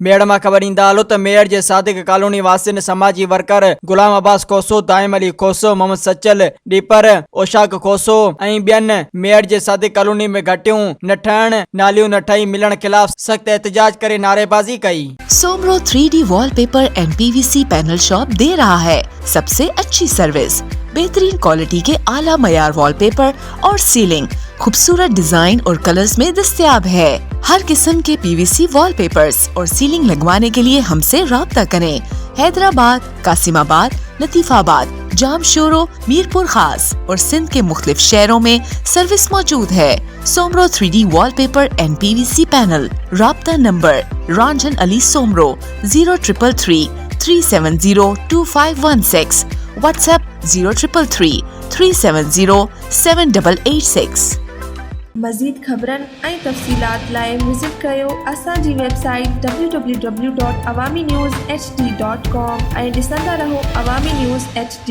मेड़ में ख़बर ईंदा हलो त मेड़ जे सादिक कॉलोनी वासिन समाजी वर्कर गुलाम अब्बास खोसो, दाइम अली खोसो, मोहम्मद सचल डीपर, ओशाक खोसो ऐं ॿियनि मेड़ जे सादिक कॉलोनी में घटियूं न ठहण, नालियूं न ठही मिलण खिलाफ सख्त एहतजाज करे नारेबाजी कई। Soomro 3D wallpaper and PVC panel shop दे रहा है सबसे अच्छी सर्विस, बेहतरीन क्वालिटी के आला मयार वॉलपेपर और सीलिंग खूबसूरत डिजाइन और कलर्स में दस्तयाब है। हर किस्म के PVC वॉलपेपर्स और सीलिंग लगवाने के लिए हमसे राब्ता करें। हैदराबाद, कासिमाबाद, लतीफाबाद, जामशोरो, मीरपुर खास और सिंध के मुख्तलिफ शहरों में सर्विस मौजूद है। Soomro 3D wallpaper and PVC panel. राब्ता नंबर रंजन अली सोमरो 0333 370 2516, व्हाट्सएप 0333 370 7886। मज़ीद ख़बरन ऐं तफ़सीलात लाइ विज़िट कयो असांजी वेबसाइट www.awamiNewsHD.com ऐं ॾिसंदा रहो अवामी न्यूज़ HD।